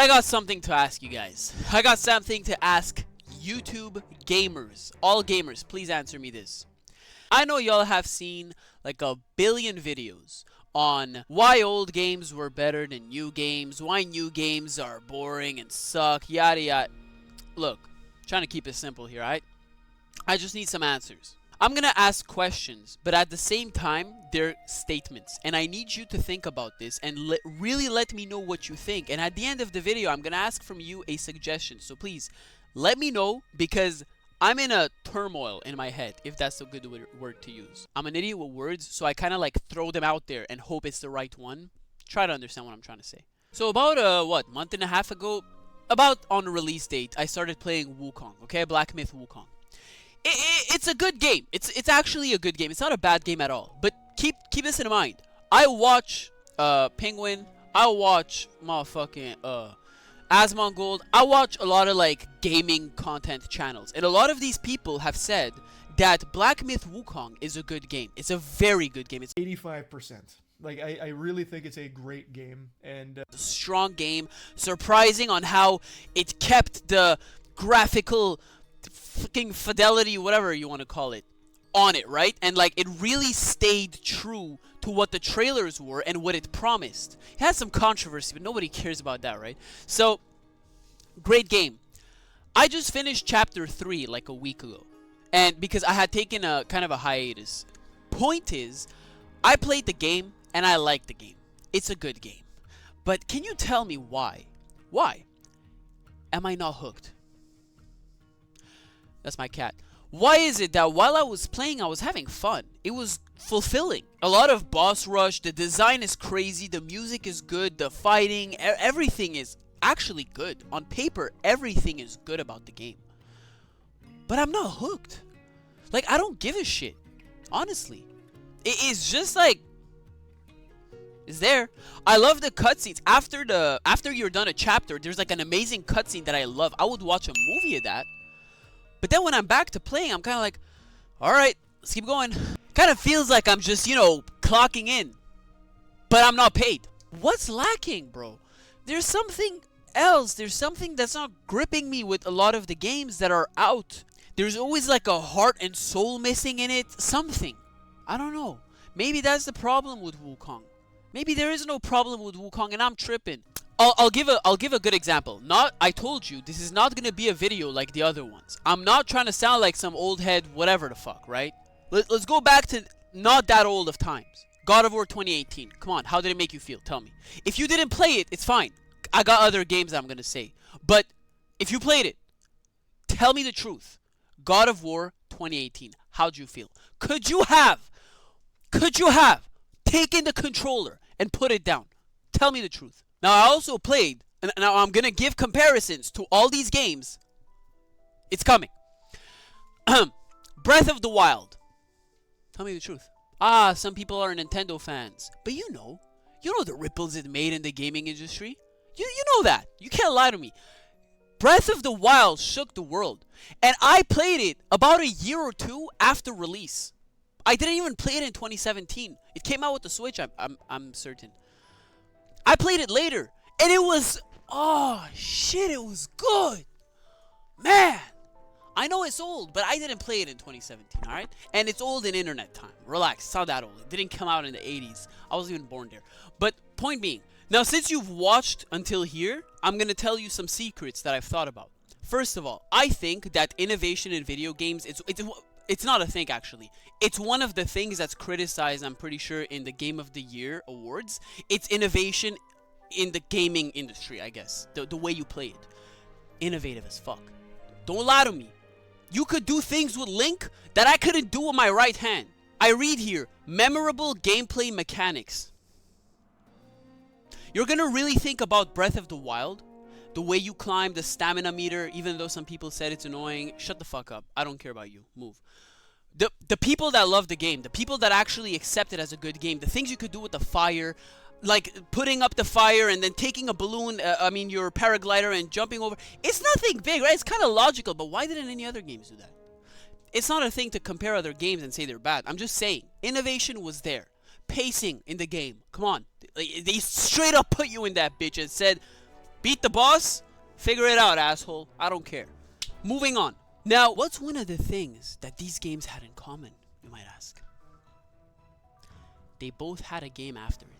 I got something to ask you guys. I got something to ask YouTube gamers. All gamers, please answer me this. I know y'all have seen like a billion videos on why old games were better than new games, why new games are boring and suck, yada yada. Look, trying to keep it simple here, alright? I just need some answers. I'm gonna ask questions, but at the same time, they're statements. And I need you to think about this and really let me know what you think. And at the end of the video, I'm gonna ask from you a suggestion. So please, let me know, because I'm in a turmoil in my head, if that's a good word to use. I'm an idiot with words, so I kind of like throw them out there and hope it's the right one. Try to understand what I'm trying to say. So about, month and a half ago, about on the release date, I started playing Wukong, okay? Black Myth Wukong. It's a good game. It's actually a good game. It's not a bad game at all. But keep this in mind. I watch Penguin. I watch motherfucking Asmongold. I watch a lot of like gaming content channels, and a lot of these people have said that Black Myth Wukong is a good game. It's a very good game. It's 85%. Like, I really think it's a great game, and a strong game. Surprising on how it kept the graphical fucking fidelity, whatever you want to call it, on it, right? And like, it really stayed true to what the trailers were and what it promised. It had some controversy, but nobody cares about that, right? So, great game. I just finished chapter 3 like a week ago, and because I had taken a kind of a hiatus. Point is, I played the game and I liked the game. It's a good game. But can you tell me why? Why am I not hooked? That's my cat. Why is it that while I was playing, I was having fun? It was fulfilling. A lot of boss rush, the design is crazy, the music is good, the fighting, everything is actually good. On paper, everything is good about the game. But I'm not hooked. Like, I don't give a shit. Honestly. It's just like, it's there. I love the cutscenes. After you're done a chapter, there's like an amazing cutscene that I love. I would watch a movie of that. But then when I'm back to playing, I'm kind of like, alright, let's keep going. Kind of feels like I'm just, clocking in. But I'm not paid. What's lacking, bro? There's something else. There's something that's not gripping me with a lot of the games that are out. There's always like a heart and soul missing in it. Something. I don't know. Maybe that's the problem with Wukong. Maybe there is no problem with Wukong and I'm tripping. I'll give a good example. I told you this is not gonna be a video like the other ones. I'm not trying to sound like some old head, whatever the fuck, right? Let's go back to not that old of times. God of War 2018. Come on, how did it make you feel? Tell me. If you didn't play it, it's fine. I got other games I'm gonna say. But if you played it, tell me the truth. God of War 2018. How'd you feel? Could you have taken the controller and put it down? Tell me the truth. Now, I also played, and now I'm going to give comparisons to all these games. It's coming. Breath of the Wild. Tell me the truth. Some people are Nintendo fans. But you know the ripples it made in the gaming industry. You know that. You can't lie to me. Breath of the Wild shook the world. And I played it about a year or two after release. I didn't even play it in 2017. It came out with the Switch, I'm certain. I played it later, and it was, oh shit, it was good. Man, I know it's old, but I didn't play it in 2017, alright? And it's old in internet time. Relax, it's not that old. It didn't come out in the 80s. I wasn't even born there. But point being, now since you've watched until here, I'm going to tell you some secrets that I've thought about. First of all, I think that innovation in video games, it's not a thing, actually. It's one of the things that's criticized, I'm pretty sure, in the Game of the Year awards. It's innovation in the gaming industry, I guess. The way you play it. Innovative as fuck. Don't lie to me. You could do things with Link that I couldn't do with my right hand. I read here, memorable gameplay mechanics. You're gonna really think about Breath of the Wild? The way you climb, the stamina meter, even though some people said it's annoying. Shut the fuck up. I don't care about you. Move. The people that love the game, the people that actually accept it as a good game, the things you could do with the fire, like putting up the fire and then taking a balloon, your paraglider and jumping over. It's nothing big, right? It's kind of logical, but why didn't any other games do that? It's not a thing to compare other games and say they're bad. I'm just saying, innovation was there. Pacing in the game. Come on. They straight up put you in that bitch and said, Beat the boss? Figure it out, asshole. I don't care. Moving on. Now, what's one of the things that these games had in common, you might ask? They both had a game after it.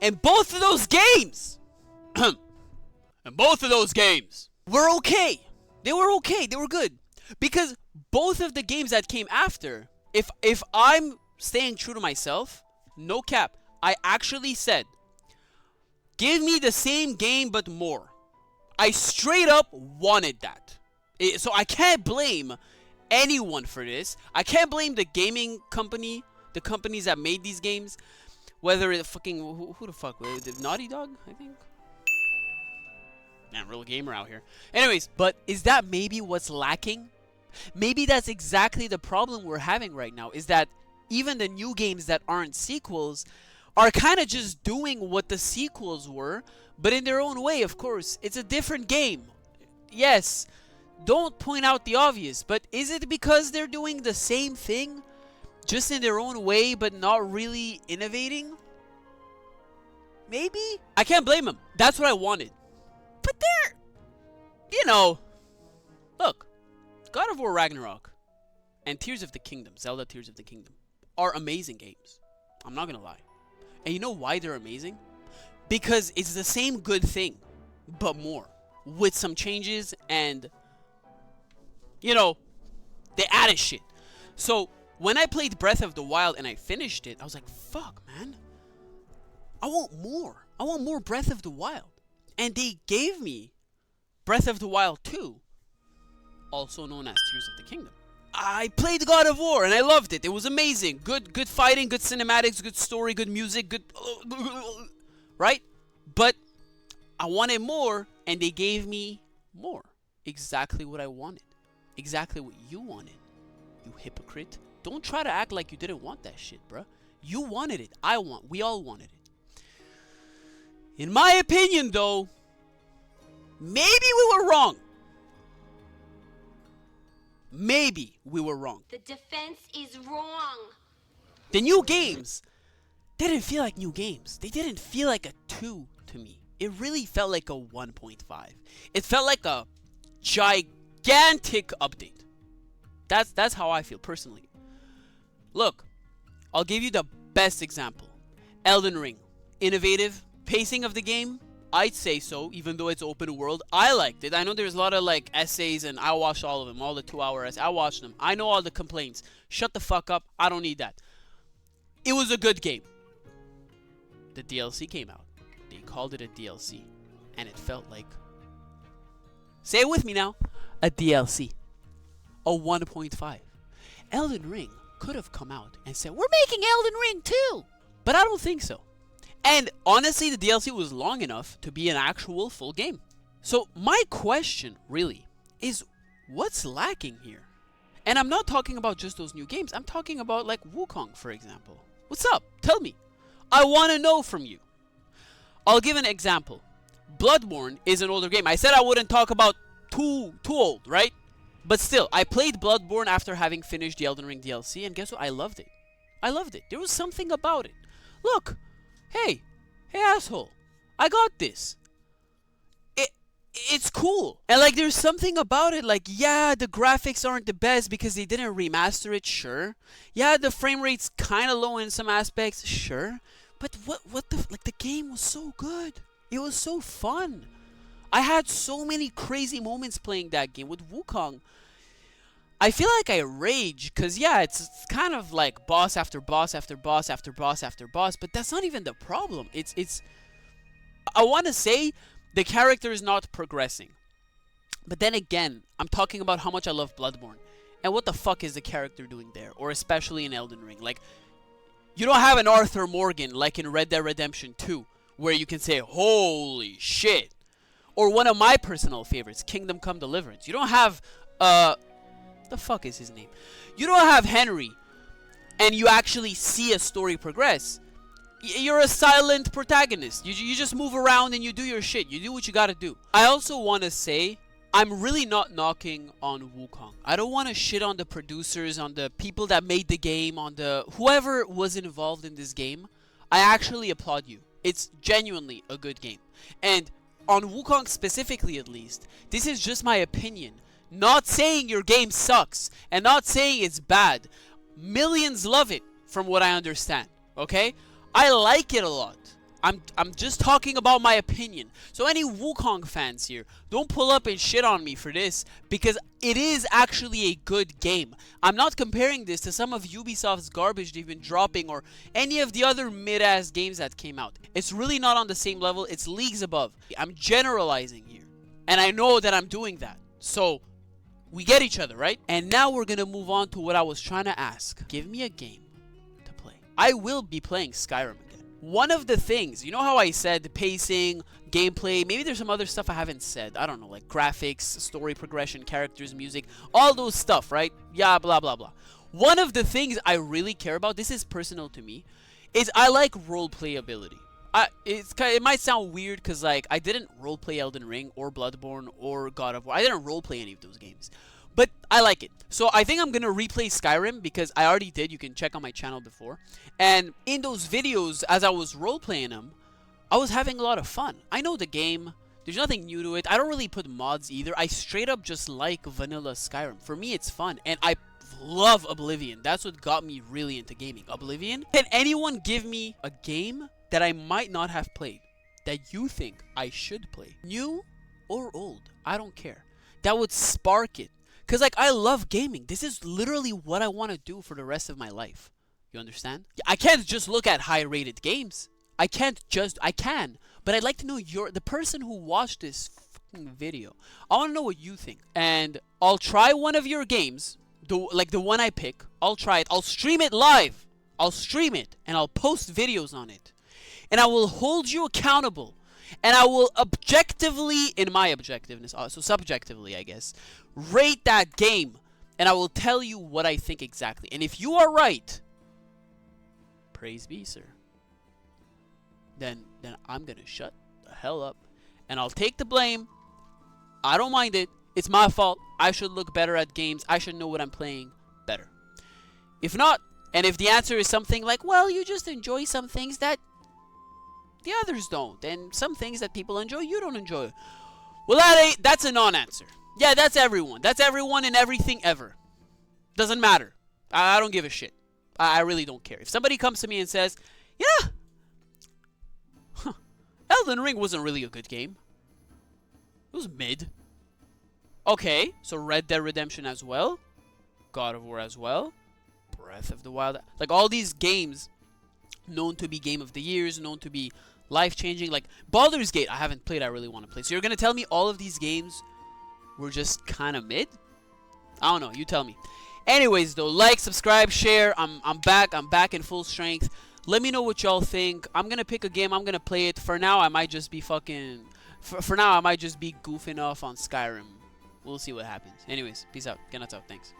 And both of those games were okay. They were okay. They were good. Because both of the games that came after, if I'm staying true to myself, no cap, I actually said, give me the same game but more. I straight up wanted that. So I can't blame anyone for this. I can't blame the gaming company, the companies that made these games. Whether it fucking, who the fuck, Naughty Dog, I think? Man, real gamer out here. Anyways, but is that maybe what's lacking? Maybe that's exactly the problem we're having right now, is that even the new games that aren't sequels are kind of just doing what the sequels were, but in their own way, of course. It's a different game. Yes, don't point out the obvious, but is it because they're doing the same thing, just in their own way, but not really innovating? Maybe? I can't blame them. That's what I wanted. But they're, you know, look, God of War Ragnarok and Tears of the Kingdom, Zelda Tears of the Kingdom, are amazing games. I'm not gonna lie. And you know why they're amazing? Because it's the same good thing, but more. With some changes and, you know, they added shit. So, when I played Breath of the Wild and I finished it, I was like, fuck, man. I want more. I want more Breath of the Wild. And they gave me Breath of the Wild 2, also known as Tears of the Kingdom. I played God of War and I loved it. It was amazing. Good fighting, good cinematics, good story, good music, good... right? But I wanted more and they gave me more. Exactly what I wanted. Exactly what you wanted. You hypocrite. Don't try to act like you didn't want that shit, bruh. You wanted it. We all wanted it. In my opinion, though, maybe we were wrong. Maybe we were wrong. The defense is wrong. The new games, they didn't feel like new games. They didn't feel like a 2 to me. It really felt like a 1.5. It felt like a gigantic update. That's how I feel personally. Look, I'll give you the best example. Elden Ring. Innovative. Pacing of the game, I'd say so, even though it's open world. I liked it. I know there's a lot of like essays and I watched all of them, all the 2-hour essays. I watched them. I know all the complaints. Shut the fuck up. I don't need that. It was a good game. The DLC came out. They called it a DLC. And it felt like, say it with me now, a DLC. A 1.5. Elden Ring could have come out and said, we're making Elden Ring 2. But I don't think so. And honestly, the DLC was long enough to be an actual full game. So my question really is, what's lacking here? And I'm not talking about just those new games. I'm talking about like Wukong, for example. What's up? Tell me. I want to know from you. I'll give an example. Bloodborne is an older game. I said I wouldn't talk about too old, right? But still, I played Bloodborne after having finished the Elden Ring DLC, and guess what? I loved it. I loved it. There was something about it. Look. Hey asshole, I got this. It's cool. And like there's something about it, like yeah, the graphics aren't the best because they didn't remaster it, sure. Yeah, the frame rate's kind of low in some aspects, sure. But the game was so good. It was so fun. I had so many crazy moments playing that game with Wukong. I feel like I rage because, yeah, it's kind of like boss after boss after boss after boss after boss, but that's not even the problem. It's I want to say the character is not progressing. But then again, I'm talking about how much I love Bloodborne. And what the fuck is the character doing there? Or especially in Elden Ring. Like, you don't have an Arthur Morgan like in Red Dead Redemption 2, where you can say, holy shit. Or one of my personal favorites, Kingdom Come Deliverance. You don't have, the fuck is his name? You don't have Henry, and you actually see a story progress. You're a silent protagonist. You just move around and you do your shit. You do what you gotta do. I also want to say, I'm really not knocking on Wukong. I don't want to shit on the producers, on the people that made the game, on the whoever was involved in this game. I actually applaud you. It's genuinely a good game. And on Wukong specifically, at least, this is just my opinion. Not saying your game sucks and not saying it's bad. Millions love it from what I understand, okay? I like it a lot. I'm just talking about my opinion. So any Wukong fans here, don't pull up and shit on me for this, because it is actually a good game. I'm not comparing this to some of Ubisoft's garbage they've been dropping or any of the other mid-ass games that came out. It's really not on the same level. It's leagues above. I'm generalizing here, and I know that I'm doing that. So we get each other, right? And now we're gonna move on to what I was trying to ask. Give me a game to play. I will be playing Skyrim again. One of the things, you know how I said the pacing, gameplay, maybe there's some other stuff I haven't said. I don't know, like graphics, story progression, characters, music, all those stuff, right? Yeah, blah, blah, blah. One of the things I really care about, this is personal to me, is I like roleplay ability. It might sound weird because, like, I didn't roleplay Elden Ring or Bloodborne or God of War. I didn't roleplay any of those games. But I like it. So I think I'm going to replay Skyrim because I already did. You can check on my channel before. And in those videos, as I was roleplaying them, I was having a lot of fun. I know the game. There's nothing new to it. I don't really put mods either. I straight up just like vanilla Skyrim. For me, it's fun. And I love Oblivion. That's what got me really into gaming. Oblivion. Can anyone give me a game that I might not have played that you think I should play? New or old? I don't care. That would spark it. Because, like, I love gaming. This is literally what I want to do for the rest of my life. You understand? I can't just look at high-rated games. I can, but I'd like to know the person who watched this fucking video. I want to know what you think. And I'll try one of your games, like the one I pick. I'll try it. I'll stream it live. I'll stream it, and I'll post videos on it. And I will hold you accountable. And I will objectively, in my objectiveness, so subjectively, I guess, rate that game. And I will tell you what I think exactly. And if you are right, praise be, sir. Then I'm going to shut the hell up. And I'll take the blame. I don't mind it. It's my fault. I should look better at games. I should know what I'm playing better. If not, and if the answer is something like, well, you just enjoy some things that the others don't, and some things that people enjoy, you don't enjoy. Well, that's a non-answer. Yeah, that's everyone. That's everyone and everything ever. Doesn't matter. I don't give a shit. I really don't care. If somebody comes to me and says, yeah, Elden Ring wasn't really a good game. It was mid. Okay, so Red Dead Redemption as well. God of War as well. Breath of the Wild. Like, all these games known to be Game of the Years, known to be life-changing. Like, Baldur's Gate, I haven't played, I really want to play. So you're going to tell me all of these games were just kind of mid? I don't know, you tell me. Anyways, though, like, subscribe, share. I'm back in full strength. Let me know what y'all think. I'm going to pick a game, I'm going to play it. For now, I might just be fucking... For now, I might just be goofing off on Skyrim. We'll see what happens. Anyways, peace out. Get nuts out. Thanks.